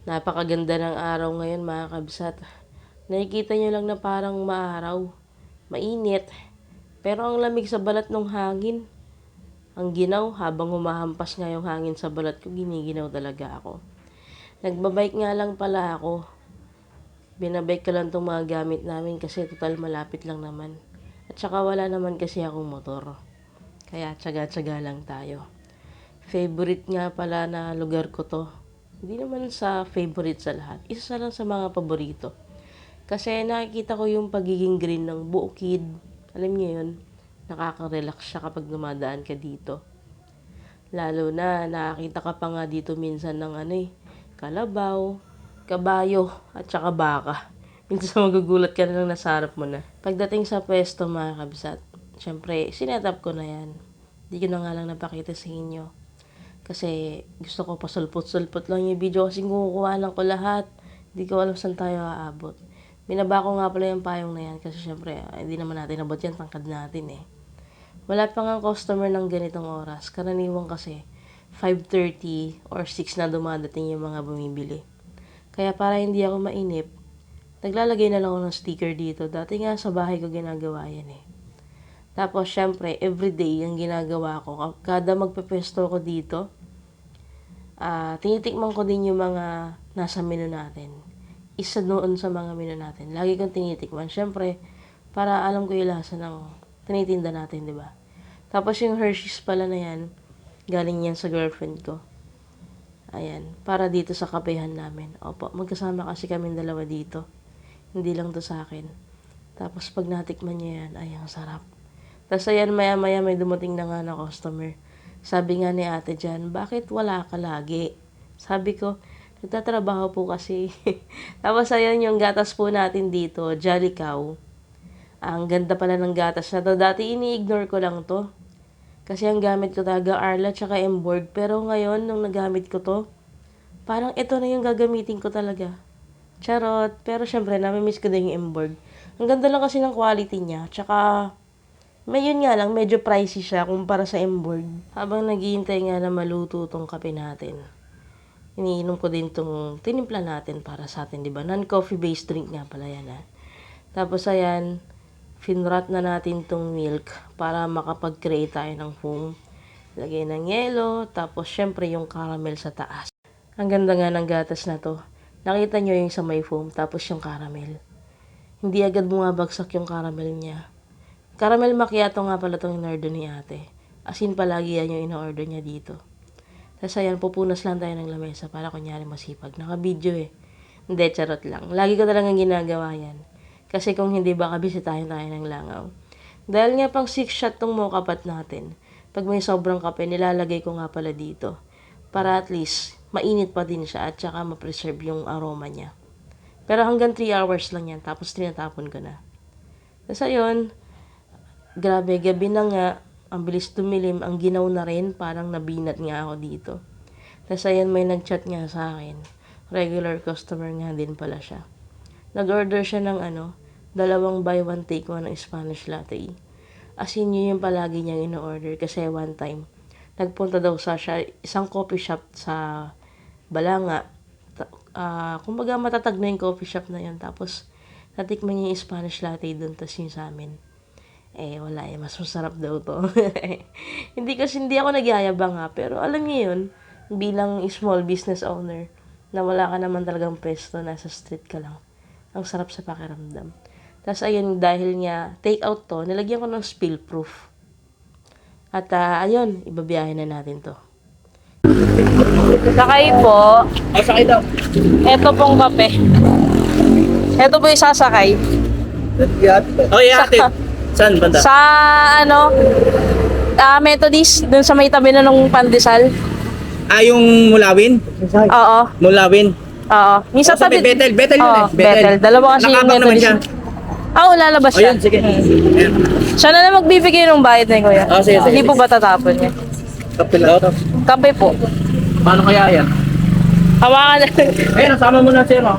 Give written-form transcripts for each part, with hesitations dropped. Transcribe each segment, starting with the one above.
Napakaganda ng araw ngayon mga kabsat. Nakikita nyo lang na parang maaraw, mainit, pero ang lamig sa balat ng hangin. Ang ginaw, habang humahampas nga yung hangin sa balat ko, giniginaw talaga ako. Nagbabike nga lang pala ako. Binabike ko lang itong mga gamit namin kasi total malapit lang naman. At saka wala naman kasi akong motor. Kaya tsaga-tsaga lang tayo. Favorite nga pala na lugar ko to. Hindi naman sa favorite sa lahat. Isa lang sa mga paborito. Kasi nakikita ko yung pagiging green ng bukid. Alam niyo yun? Nakaka-relax siya kapag dumadaan ka dito. Lalo na, nakakita ka pa nga dito minsan ng kalabaw, kabayo, at saka baka. Minsan magugulat ka na lang nasa harap mo na. Pagdating sa pwesto mga kabsat, syempre, sinetap ko na yan. Hindi ko na nga lang napakita sa inyo. Kasi gusto ko pasulpot-sulpot lang yung video kasi kukuha lang ko lahat. Hindi ko alam saan tayo aabot. Binaba ko nga pala yung payong na yan kasi syempre, hindi naman natin abot yan, tangkad natin eh. Wala pa nga customer ng ganitong oras. Karaniwang kasi 5:30 or 6 na dumadating yung mga bumibili. Kaya para hindi ako mainip, naglalagay na lang ako ng sticker dito. Dati nga sa bahay ko ginagawa yan eh. Tapos syempre, everyday yung ginagawa ko. Kada magpepesto ko dito, tinitikman ko din yung mga nasa menu natin. Isa doon sa mga menu natin. Lagi kong tinitikman. Syempre, para alam ko yung lasa ng tinitinda natin, di ba? Tapos yung Hershey's pala na yan, galing yan sa girlfriend ko. Ayan, para dito sa kapehan namin. Opo, magkasama kasi kami dalawa dito. Hindi lang to sa akin. Tapos pag natikman niya yan, ay ang sarap. Tapos ayan, maya-maya may dumating na nga na customer. Sabi nga ni ate dyan, bakit wala ka lagi? Sabi ko, nagtatrabaho po kasi. Tapos ayan yung gatas po natin dito, Jolly Cow. Ang ganda pala ng gatas na to. Dati ini-ignore ko lang to. Kasi ang gamit ko talaga Arla tsaka Emborg. Pero ngayon, nung nagamit ko to, parang ito na yung gagamitin ko talaga. Charot. Pero syempre, namimiss ko din yung Emborg. Ang ganda lang kasi ng quality niya. Tsaka, yun nga lang, medyo pricey siya kumpara sa Emborg. Habang naghihintay nga na maluto tong kape natin, iniinom ko din tong tinimpla natin para sa atin, di ba? Non-coffee based drink nga pala yan, ha? Tapos ayan, finrat na natin tong milk para makapag-create tayo ng foam. Lagay ng yelo, tapos syempre yung caramel sa taas. Ang ganda nga ng gatas na to. Nakita nyo yung sa may foam, tapos yung caramel. Hindi agad bumabagsak yung caramel niya. Caramel macchiato nga pala itong in-order ni ate. As in, palagi yan yung in-order niya dito. Tapos ayan, pupunas lang tayo ng lamesa para kunyari masipag. Naka-video eh. Hindi, charot lang. Lagi ko talagang ginagawa yan. Kasi kung hindi, baka bisitahin tayo ng langaw. Dahil nga pang 6 shot tong mocha pot natin. Pag may sobrang kape, nilalagay ko nga pala dito. Para at least, mainit pa din siya at saka ma-preserve yung aroma niya. Pero hanggang 3 hours lang yan. Tapos tinatapon ko na. Tapos ayun, grabe, gabi na nga. Ang bilis tumilim. Ang ginaw na rin. Parang nabinat nga ako dito. Tapos ayun, may nag-chat nga sa akin. Regular customer nga din pala siya. Nag-order siya ng 2 buy one take one ng Spanish latte. As in, yun yung palagi niyang in-order kasi one time, nagpunta daw siya isang coffee shop sa Balanga. Kumbaga matatag na yung coffee shop na yun. Tapos, natikman niya yung Spanish latte doon, tapos yung sa amin. Wala mas masarap daw to. Hindi ako nagyayabang ha, pero alam niyo yun, bilang small business owner, na wala ka naman talagang pwesto, nasa street ka lang. Ang sarap sa pakiramdam. Tapos ayun, dahil nga take out to, nilagyan ko ng spill proof. At ayun, ibabiyahin na natin to. Sakay po. Sakay daw. Ito pong kape. Ito po yung sasakay. Oh, yeah, ate. Saan banda? Sa Methodist, dun sa may tabi na ng pandesal. Yung Mulawin? Oo. Mulawin. Oo. Minsan Sabi, Bethel yun Oo, Bethel. Dalawa kasi yung Nakabang naman siya. lalabas siya. Ayun, sige. Ayan. Siya na magbibigay ng bayad na kuya. Sige. Hindi po ba tatapon niya? Kapil out. Kape po. Paano kaya yan? Hawakan na. Ayun, nasama mo na zero.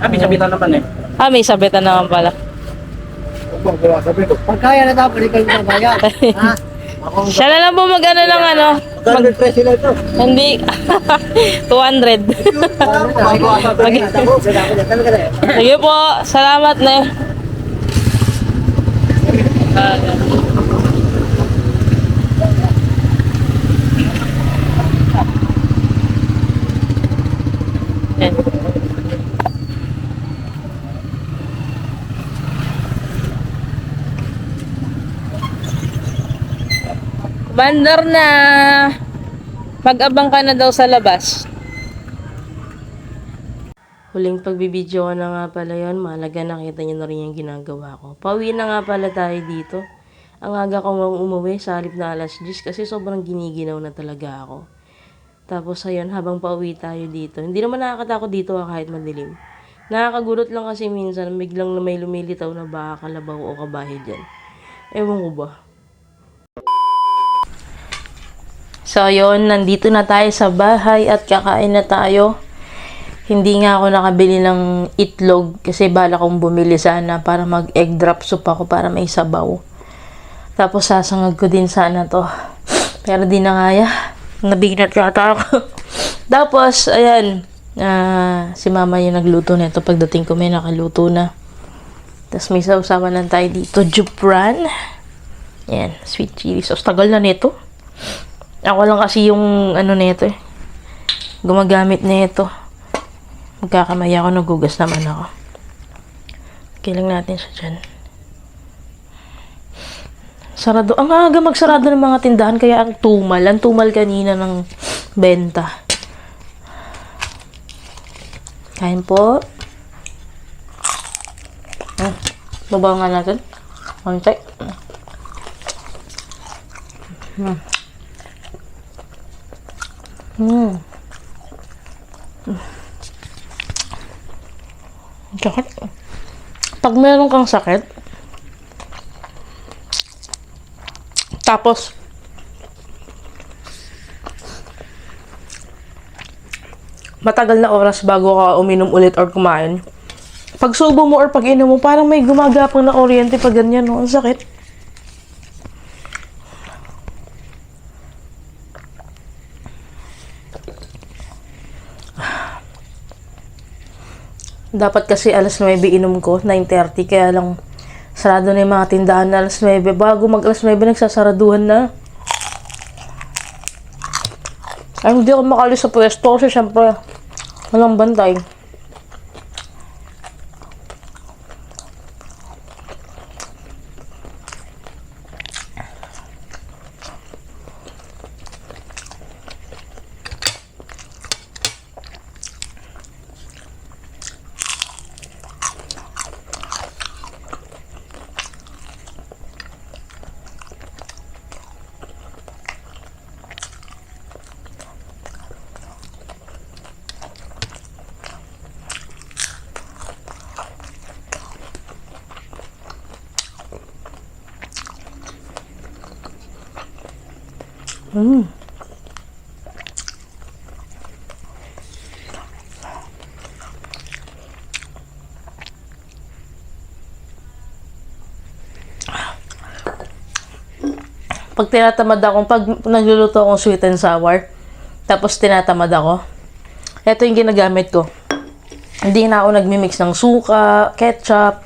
Sabitan naman eh. May sabitan naman pala. Pag kaya na dapat, ikaw na bayad. Siya na lang po mag-ano ng ano. Mag presyo lang ito. Hindi. 200. Sige po. Salamat na. Bandar na. Mag-abang ka na daw sa labas. Huling pagbibideo ko na nga pala yun. Mahalaga nakita nyo na rin yung ginagawa ko. Pauwi na nga pala tayo dito. Ang aga ko umuwi sa halip na alas 10 kasi sobrang giniginaw na talaga ako. Tapos ayun, habang pauwi tayo dito. Hindi naman nakakatakot dito kahit madilim. Nakakagulot lang kasi minsan biglang na may lumilitaw na baka, kalabaw o kabahe dyan. Ewan ko ba. So yun, nandito na tayo sa bahay at kakain na tayo. Hindi nga ako nakabili ng itlog kasi bala kong bumili sana para mag-egg drop soup ako para may sabaw. Tapos sasangag ko din sana to. Pero di na kaya. Nabignat yata ako. Tapos, ayan. Si mama yung nagluto nito. Pagdating ko may nakaluto na. Tapos may sausawan lang tayo dito. Jupran. Ayan. Sweet chili sauce. Tagal na nito. Ako lang kasi yung ano nito eh. Gumagamit nito. Magkakamaya ako. Nagugas naman ako. Kilang natin siya dyan. Sarado. Ang aga magsarado ng mga tindahan kaya ang tumal. Ang tumal kanina ng benta. Kain po. Babaw nga natin. Konti. Sakit. Pag meron kang sakit, tapos matagal na oras bago ka uminom ulit or kumain. Pag subo mo or pag inom mo, parang may gumagapang na kuryente pag ganyan, no? Ang sakit. Dapat kasi alas 9 inom ko, 9:30, kaya lang sarado na yung mga tindahan na alas 9. Bago mag alas 9, nagsasaraduhan na. Ay, hindi ako makalis sa pwesto kasi syempre, walang bantay. Pag tinatamad ako, pag nagluluto akong sweet and sour, tapos tinatamad ako, ito yung ginagamit ko. Hindi na ako nagmimix ng suka, ketchup,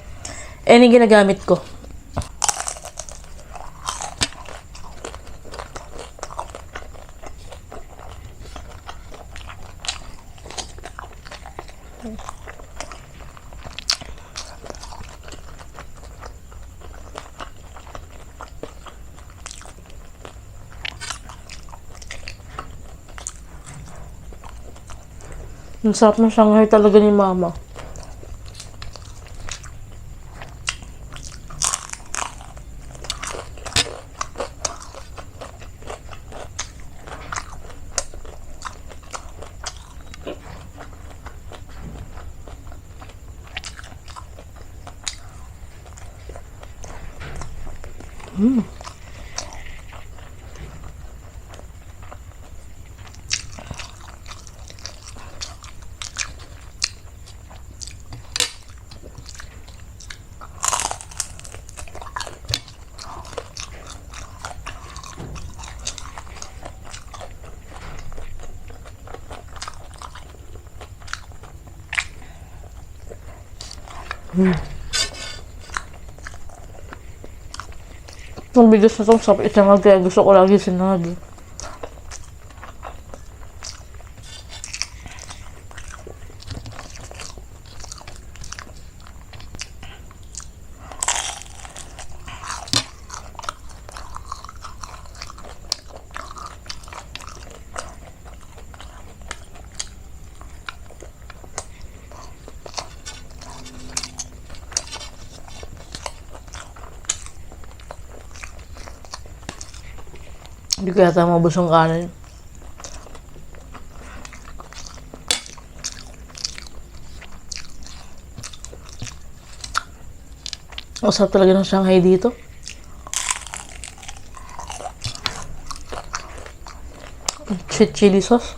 yung ginagamit ko. Ang sarap ng Shanghai talaga ni mama. Ang bigas na itong sapit na kaya gusto ko lagi sinag. Hindi ko yata mabos yung kanin. Ang sarap talaga ng Shanghai dito. Sweet chili sauce.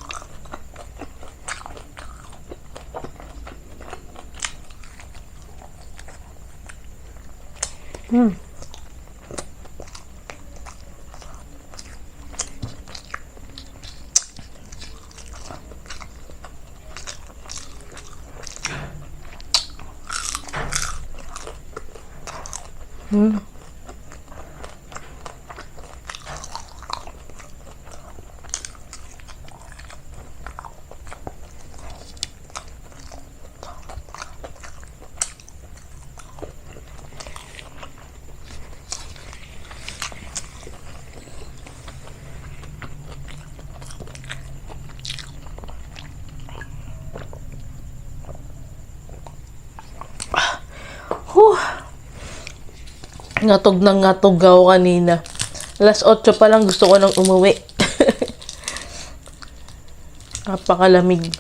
Ngatog na ngatog ako kanina. Alas 8 pa lang gusto ko nang umuwi. Napakalamig.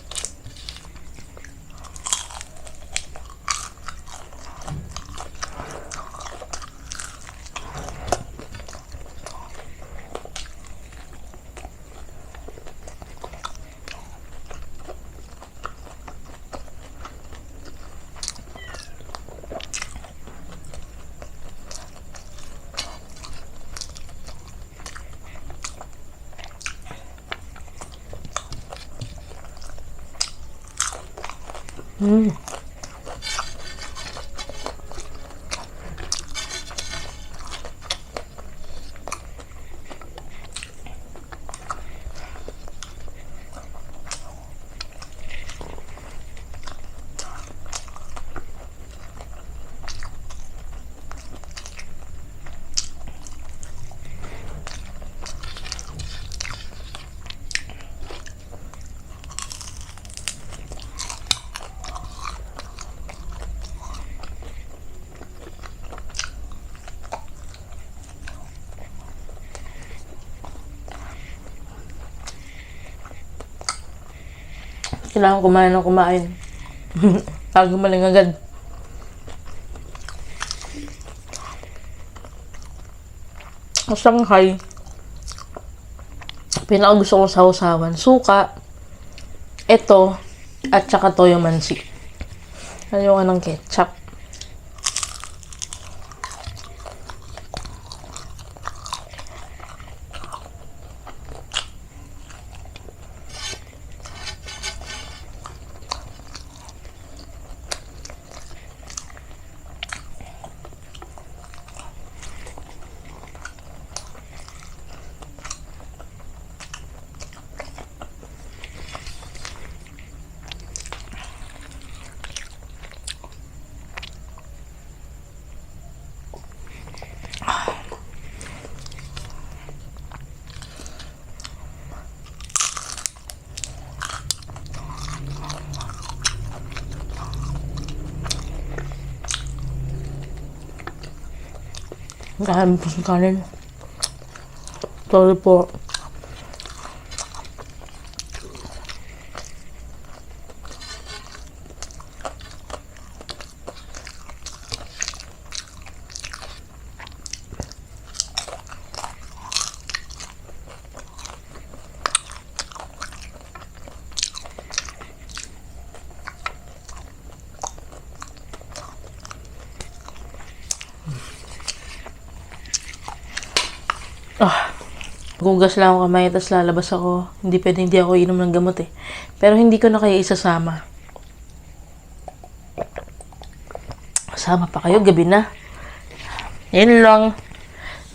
Kailangan kumain ng kumain. Bago maling agad. Sa Shanghai, pinakagusto kong sausawan, suka, ito, at saka toyo mansi. Ayaw ng ketchup. Kain po sa kanin. Sorry po. Gugas lang ako kamay, tapos lalabas ako. Hindi pwede, hindi ako inom ng gamot eh. Pero hindi ko na kaya isasama. Kasama pa kayo, gabi na. Yun lang.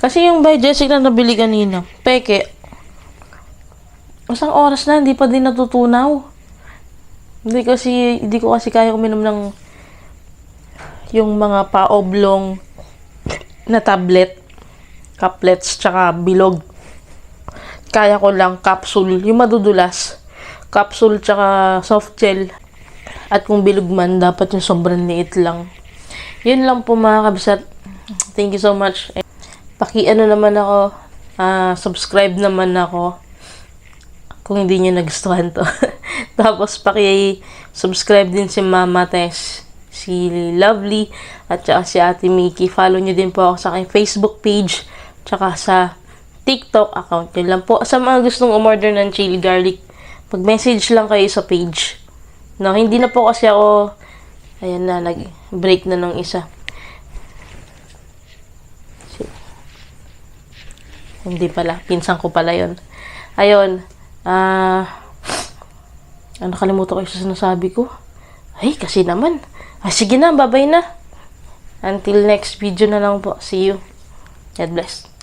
Kasi yung by Jessic na nabili kanina, peke. Isang oras na, hindi pa din natutunaw. Hindi ko kasi kaya uminom ng yung mga pa-oblong na caplets, tsaka bilog. Kaya ko lang capsule, yung madudulas. Capsule tsaka soft gel. At kung bilog man, dapat yung sobrang liit lang. Yun lang po mga kabsat. Thank you so much. Paki-ano naman ako, subscribe naman ako. Kung hindi nyo nagustuhan to. Tapos paki-subscribe din si Mama Tess, si Lovely, at saka si Ate Mickey. Follow nyo din po ako sa aking Facebook page, tsaka sa TikTok account. Yun lang po. Sa mga gustong umorder ng chili garlic, mag-message lang kayo sa page. No, hindi na po kasi ako, ayan na, nag-break na ng isa. Hindi pala, pinsan ko pala yun. Ayun, nakalimutan ko yung sinasabi ko. Ay, kasi naman. Sige na, bye-bye na. Until next video na lang po. See you. God bless.